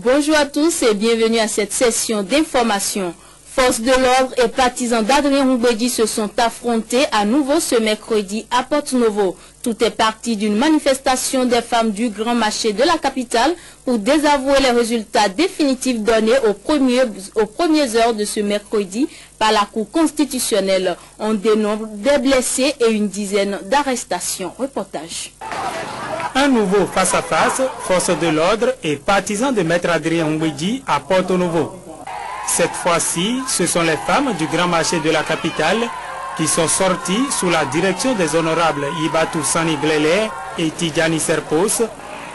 Bonjour à tous et bienvenue à cette session d'information. Forces de l'ordre et partisans d'Adrien Roubedi se sont affrontés à nouveau ce mercredi à Porto-Novo. Tout est parti d'une manifestation des femmes du grand marché de la capitale pour désavouer les résultats définitifs donnés aux premières heures de ce mercredi par la Cour constitutionnelle. On dénombre des blessés et une dizaine d'arrestations. Reportage. Un nouveau face-à-face, forces de l'ordre et partisans de Maître Adrien Roubedi à Porto-Novo. Cette fois-ci, ce sont les femmes du grand marché de la capitale qui sont sorties sous la direction des honorables Ibatou Sani Glele et Tidjani Serpos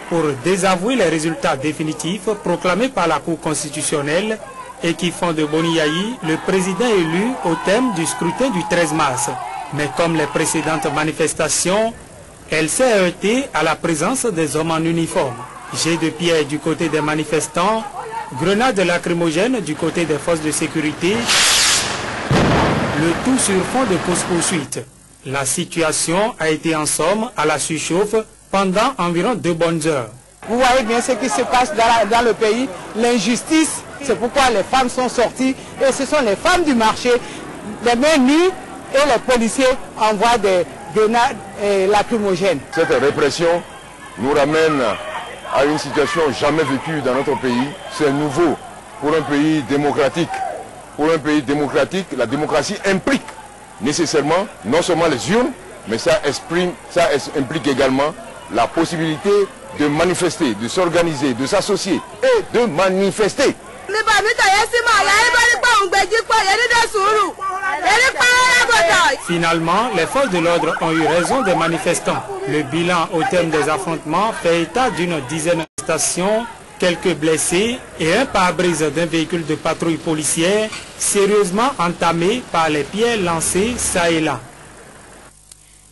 pour désavouer les résultats définitifs proclamés par la Cour constitutionnelle et qui font de Boniaï le président élu au thème du scrutin du 13 mars. Mais comme les précédentes manifestations, elle s'est heurtée à la présence des hommes en uniforme. Jets de pierre du côté des manifestants, grenades lacrymogènes du côté des forces de sécurité, le tout sur fond de course-poursuite. La situation a été en somme à la surchauffe pendant environ 2 bonnes heures. Vous voyez bien ce qui se passe dans le pays, l'injustice, c'est pourquoi les femmes sont sorties et ce sont les femmes du marché, les mains nues et les policiers envoient des grenades lacrymogènes. Cette répression nous ramène à une situation jamais vécue dans notre pays. C'est nouveau pour un pays démocratique. Pour un pays démocratique, la démocratie implique nécessairement non seulement les urnes, mais ça implique également la possibilité de manifester, de s'organiser, de s'associer et de manifester. Finalement, les forces de l'ordre ont eu raison des manifestants. Le bilan au terme des affrontements fait état d'une dizaine d'arrestations, quelques blessés et un pare-brise d'un véhicule de patrouille policière sérieusement entamé par les pierres lancées ça et là.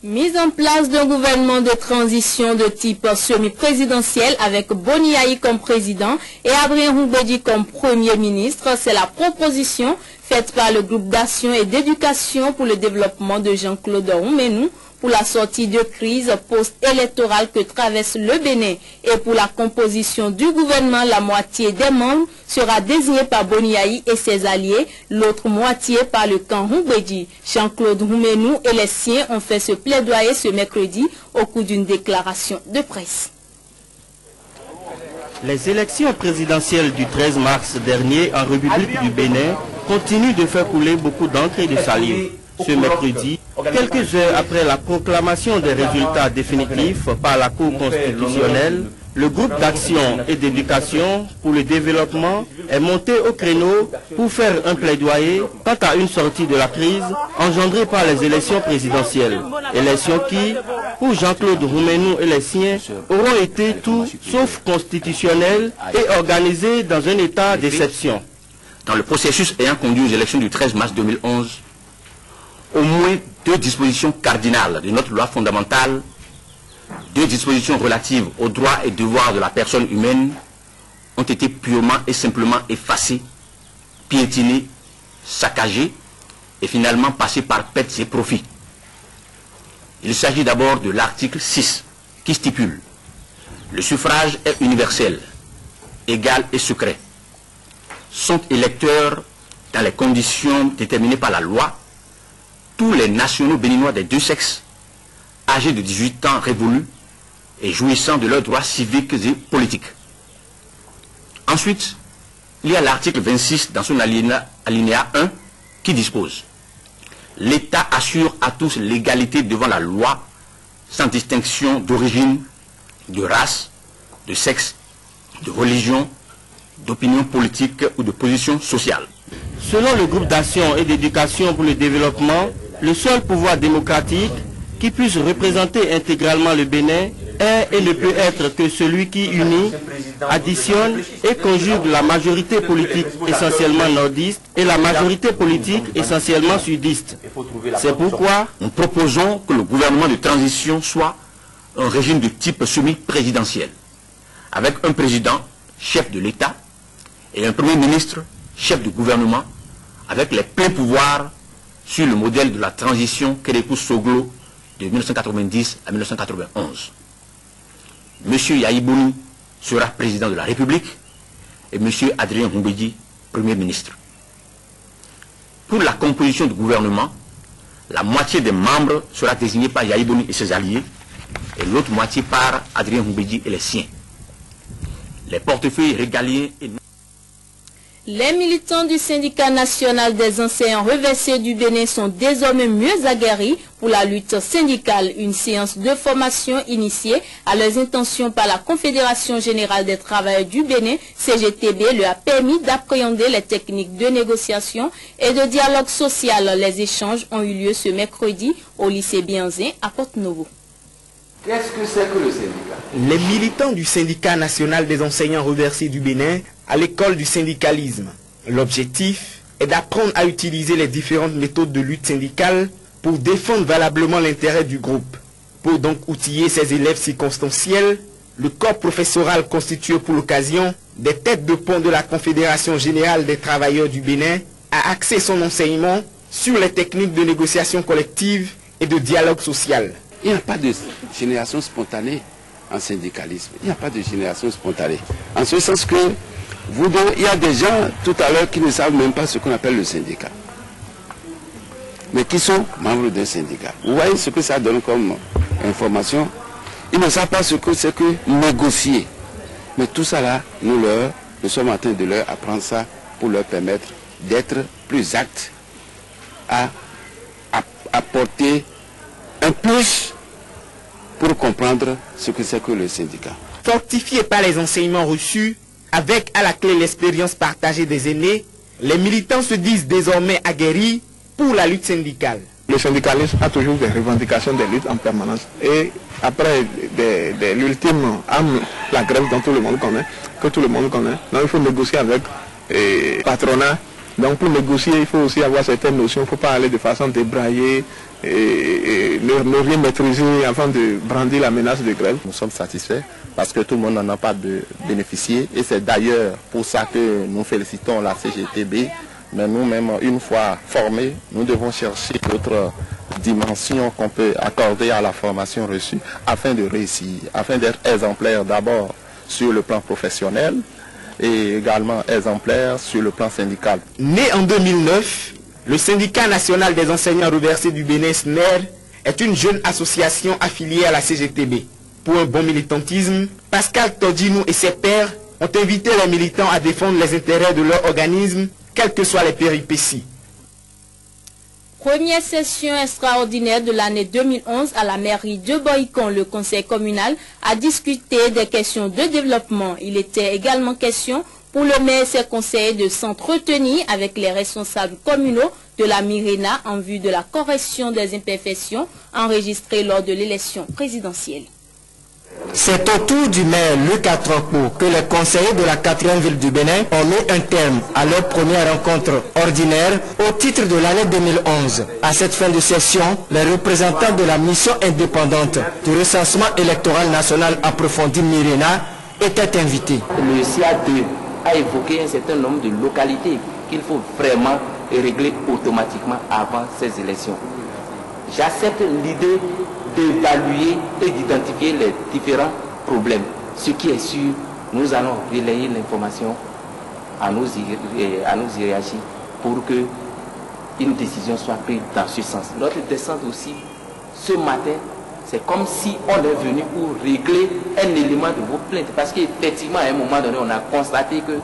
Mise en place d'un gouvernement de transition de type semi-présidentiel avec Boniaï comme président et Adrien Roubedi comme premier ministre, c'est la proposition faite par le groupe d'action et d'éducation pour le développement de Jean-Claude Oumenou pour la sortie de crise post-électorale que traverse le Bénin. Et pour la composition du gouvernement, la moitié des membres sera désignée par Boniaï et ses alliés, l'autre moitié par le camp Roubedi. Jean-Claude Oumenou et les siens ont fait ce plaidoyer ce mercredi au cours d'une déclaration de presse. Les élections présidentielles du 13 mars dernier en République du Bénin continuent de faire couler beaucoup d'encre et de salive. Ce mercredi, quelques heures après la proclamation des résultats définitifs par la Cour constitutionnelle, le groupe d'action et d'éducation pour le développement est monté au créneau pour faire un plaidoyer quant à une sortie de la crise engendrée par les élections présidentielles. Élections qui, pour Jean-Claude Oumenou et les siens, auront été tout sauf constitutionnelles et organisées dans un état d'exception. Dans le processus ayant conduit aux élections du 13 mars 2011, au moins 2 dispositions cardinales de notre loi fondamentale, 2 dispositions relatives aux droits et devoirs de la personne humaine ont été purement et simplement effacées, piétinées, saccagées et finalement passées par pertes et profits. Il s'agit d'abord de l'article 6 qui stipule « Le suffrage est universel, égal et secret. Sont électeurs dans les conditions déterminées par la loi tous les nationaux béninois des 2 sexes, âgés de 18 ans révolus et jouissant de leurs droits civiques et politiques. » Ensuite, il y a l'article 26 dans son alinéa 1 qui dispose « L'État assure à tous l'égalité devant la loi sans distinction d'origine, de race, de sexe, de religion, d'opinion politique ou de position sociale. » Selon le groupe d'action et d'éducation pour le développement, le seul pouvoir démocratique qui puisse représenter intégralement le Bénin est et ne peut être que celui qui unit, additionne et conjugue la majorité politique essentiellement nordiste et la majorité politique essentiellement sudiste. C'est pourquoi nous proposons que le gouvernement de transition soit un régime de type semi-présidentiel, avec un président, chef de l'État, et un premier ministre, chef de gouvernement, avec les pleins pouvoirs sur le modèle de la transition Kérékou-Soglo de 1990 à 1991. M. Yahibouni sera président de la République et M. Adrien Humbedi, Premier ministre. Pour la composition du gouvernement, la moitié des membres sera désignée par Yahya Boni et ses alliés, et l'autre moitié par Adrien Humbedi et les siens. Les portefeuilles régaliens et... Les militants du syndicat national des enseignants reversés du Bénin sont désormais mieux aguerris pour la lutte syndicale. Une séance de formation initiée à leurs intentions par la Confédération générale des travailleurs du Bénin, CGTB, leur a permis d'appréhender les techniques de négociation et de dialogue social. Les échanges ont eu lieu ce mercredi au lycée Bianzin à Porto-Novo. Qu'est-ce que c'est que le syndicat? Les militants du syndicat national des enseignants reversés du Bénin à l'école du syndicalisme. L'objectif est d'apprendre à utiliser les différentes méthodes de lutte syndicale pour défendre valablement l'intérêt du groupe. Pour donc outiller ces élèves circonstanciels, le corps professoral constitué pour l'occasion des têtes de pont de la Confédération générale des travailleurs du Bénin a axé son enseignement sur les techniques de négociation collective et de dialogue social. Il n'y a pas de génération spontanée en syndicalisme. Il n'y a pas de génération spontanée. En ce sens que vous deux, il y a des gens tout à l'heure qui ne savent même pas ce qu'on appelle le syndicat. Mais qui sont membres d'un syndicat. Vous voyez ce que ça donne comme information. Ils ne savent pas ce que c'est que négocier. Mais tout ça là, nous sommes en train de leur apprendre ça pour leur permettre d'être plus aptes à apporter un plus pour comprendre ce que c'est que le syndicat. Fortifiés par les enseignements reçus, avec à la clé l'expérience partagée des aînés, les militants se disent désormais aguerris pour la lutte syndicale. Le syndicalisme a toujours des revendications de lutte en permanence. Et après l'ultime âme, la grève dont tout le monde connaît, donc il faut négocier avec le patronat. Donc pour négocier, il faut aussi avoir certaines notions. Il ne faut pas aller de façon débraillée et ne rien maîtriser avant de brandir la menace de grève. Nous sommes satisfaits parce que tout le monde n'en a pas bénéficié. Et c'est d'ailleurs pour ça que nous félicitons la CGTB. Mais nous-mêmes, une fois formés, nous devons chercher d'autres dimensions qu'on peut accorder à la formation reçue afin de réussir, afin d'être exemplaires d'abord sur le plan professionnel et également exemplaire sur le plan syndical. Né en 2009, le syndicat national des enseignants reversés du Bénin, SNER, est une jeune association affiliée à la CGTB. Pour un bon militantisme, Pascal Todinou et ses pairs ont invité les militants à défendre les intérêts de leur organisme, quelles que soient les péripéties. Première session extraordinaire de l'année 2011 à la mairie de Boycon. Le conseil communal a discuté des questions de développement. Il était également question pour le maire et ses conseillers de s'entretenir avec les responsables communaux de la Mirena en vue de la correction des imperfections enregistrées lors de l'élection présidentielle. C'est au tour du maire Luc Atropo que les conseillers de la 4e ville du Bénin ont mis un terme à leur première rencontre ordinaire au titre de l'année 2011. À cette fin de session, les représentants de la mission indépendante du recensement électoral national approfondi Mirena étaient invités. Le CA2 a évoqué un certain nombre de localités qu'il faut vraiment régler automatiquement avant ces élections. J'accepte l'idée d'évaluer et d'identifier les différents problèmes. Ce qui est sûr, nous allons relayer l'information à nos hiérarchies pour que une décision soit prise dans ce sens. Notre descente aussi, ce matin, c'est comme si on est venu pour régler un élément de vos plaintes. Parce qu'effectivement, à un moment donné, on a constaté que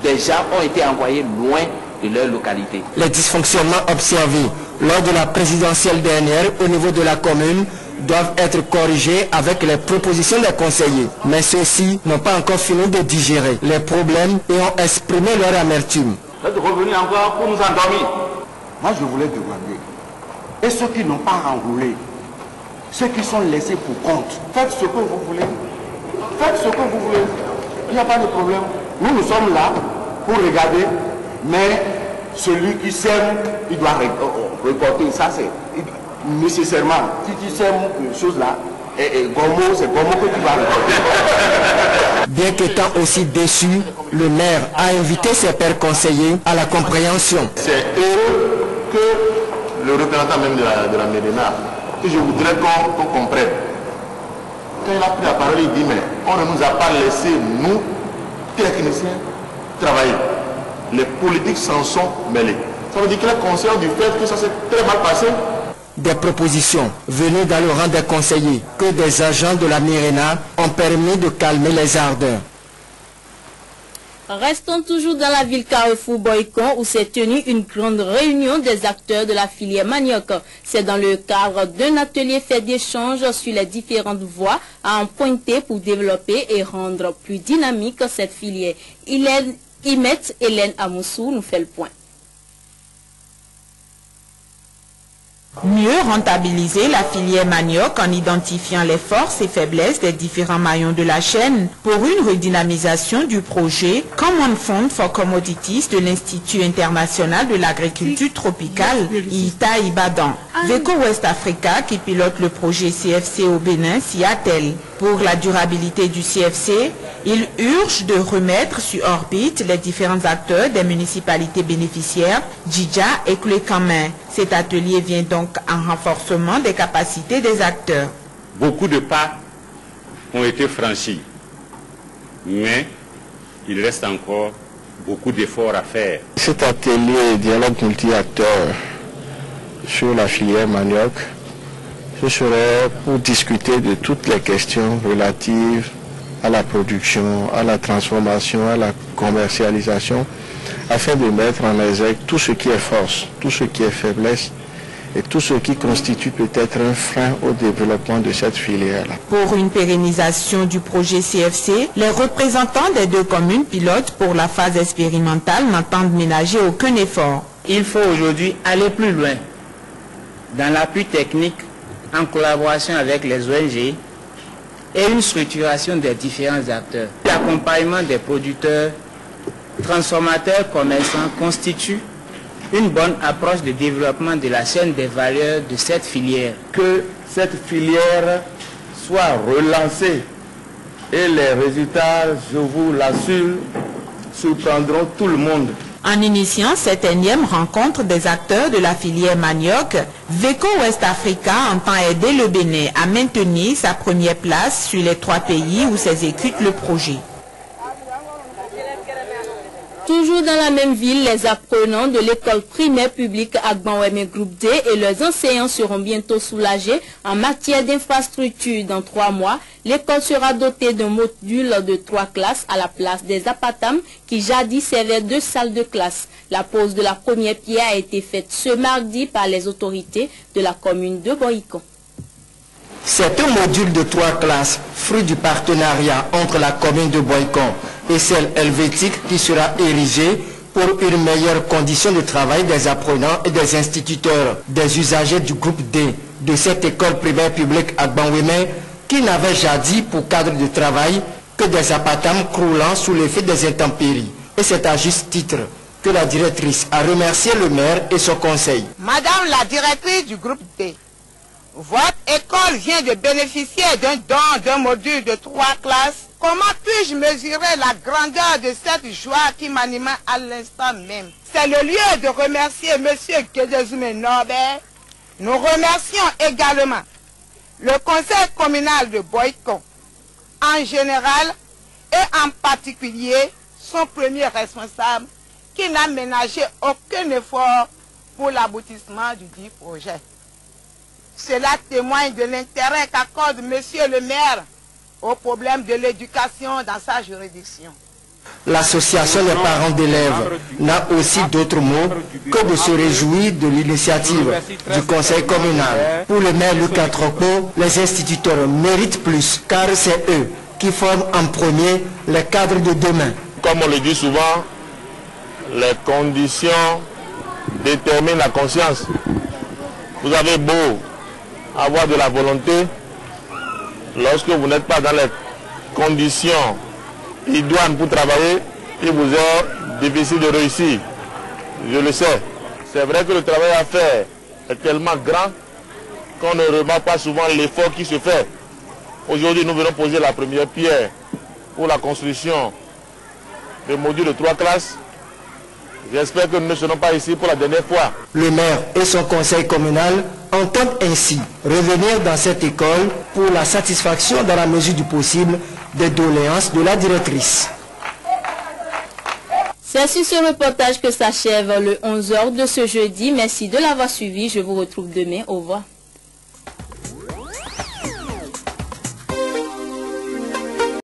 des gens ont été envoyés loin de leur localité. Les dysfonctionnements observés lors de la présidentielle dernière au niveau de la commune doivent être corrigés avec les propositions des conseillers. Mais ceux-ci n'ont pas encore fini de digérer les problèmes et ont exprimé leur amertume. Vous êtes revenus encore pour nous endormir. Moi je voulais demander, et ceux qui n'ont pas enroulé, ceux qui sont laissés pour compte, faites ce que vous voulez. Faites ce que vous voulez. Il n'y a pas de problème. Nous sommes là pour regarder, mais celui qui sème, il doit reporter. Ça, c'est nécessairement. Si tu sèmes une chose là, Gomo, c'est Gomo que tu vas reporter. Bien qu'étant aussi déçu, le maire a invité ses pairs conseillers à la compréhension. C'est heureux que le représentant même de la Mirena, que je voudrais qu'on comprenne. Quand il a pris la parole, il dit, mais on ne nous a pas laissé, nous, techniciens, travailler. Les politiques s'en sont mêlés. Ça veut dire qu'il est conscient du fait que ça s'est très mal passé. Des propositions venues dans le rang des conseillers que des agents de la Mirena ont permis de calmer les ardeurs. Restons toujours dans la ville Carrefour Boycon où s'est tenue une grande réunion des acteurs de la filière manioc. C'est dans le cadre d'un atelier fait d'échange sur les différentes voies à emprunter pour développer et rendre plus dynamique cette filière. Hélène Amoussou nous fait le point. Mieux rentabiliser la filière manioc en identifiant les forces et faiblesses des différents maillons de la chaîne pour une redynamisation du projet Common Fund for Commodities de l'Institut international de l'agriculture tropicale ITA Ibadan. VECO West Africa, qui pilote le projet CFC au Bénin, s'y attelle. Pour la durabilité du CFC, il urge de remettre sur orbite les différents acteurs des municipalités bénéficiaires, Djidja et Clécamin. Cet atelier vient donc en renforcement des capacités des acteurs. Beaucoup de pas ont été franchis, mais il reste encore beaucoup d'efforts à faire. Cet atelier dialogue multi-acteurs sur la filière manioc, ce serait pour discuter de toutes les questions relatives à la production, à la transformation, à la commercialisation, afin de mettre en exergue tout ce qui est force, tout ce qui est faiblesse et tout ce qui constitue peut-être un frein au développement de cette filière-là. Pour une pérennisation du projet CFC, les représentants des deux communes pilotes pour la phase expérimentale n'entendent ménager aucun effort. Il faut aujourd'hui aller plus loin dans l'appui technique en collaboration avec les ONG et une structuration des différents acteurs. L'accompagnement des producteurs, transformateurs, commerçants constitue une bonne approche de développement de la chaîne des valeurs de cette filière. Que cette filière soit relancée et les résultats, je vous l'assure, surprendront tout le monde. En initiant cette énième rencontre des acteurs de la filière manioc, VECO West Africa entend aider le Bénin à maintenir sa première place sur les 3 pays où s'exécute le projet. Toujours dans la même ville, les apprenants de l'école primaire publique Agbanweme Groupe D et leurs enseignants seront bientôt soulagés en matière d'infrastructure. Dans 3 mois, l'école sera dotée d'un module de 3 classes à la place des apatams qui jadis servaient 2 salles de classe. La pose de la première pierre a été faite ce mardi par les autorités de la commune de Boycon. C'est un module de 3 classes, fruit du partenariat entre la commune de Boycon et celle helvétique qui sera érigée pour une meilleure condition de travail des apprenants et des instituteurs, des usagers du groupe D de cette école primaire publique Agbanweme qui n'avait jadis pour cadre de travail que des apatams croulant sous l'effet des intempéries. Et c'est à juste titre que la directrice a remercié le maire et son conseil. Madame la directrice du groupe D, votre école vient de bénéficier d'un don d'un module de 3 classes. Comment puis-je mesurer la grandeur de cette joie qui m'anime à l'instant même? C'est le lieu de remercier M. Kedezume Norbert. Nous remercions également le conseil communal de Boycon en général et en particulier son premier responsable qui n'a ménagé aucun effort pour l'aboutissement du dit projet. Cela témoigne de l'intérêt qu'accorde Monsieur le maire au problème de l'éducation dans sa juridiction. L'association des parents d'élèves n'a aussi d'autres mots que de se réjouir de l'initiative du conseil communal. Pour le maire Lucas Tropo, les instituteurs méritent plus car c'est eux qui forment en premier les cadres de demain. Comme on le dit souvent, les conditions déterminent la conscience. Vous avez beau avoir de la volonté, lorsque vous n'êtes pas dans les conditions idoines pour travailler, il vous est difficile de réussir. Je le sais. C'est vrai que le travail à faire est tellement grand qu'on ne remarque pas souvent l'effort qui se fait. Aujourd'hui, nous venons poser la première pierre pour la construction des modules de 3 classes. J'espère que nous ne serons pas ici pour la dernière fois. Le maire et son conseil communal entendent ainsi revenir dans cette école pour la satisfaction dans la mesure du possible des doléances de la directrice. C'est sur ce reportage que s'achève le 11h de ce jeudi. Merci de l'avoir suivi. Je vous retrouve demain. Au revoir.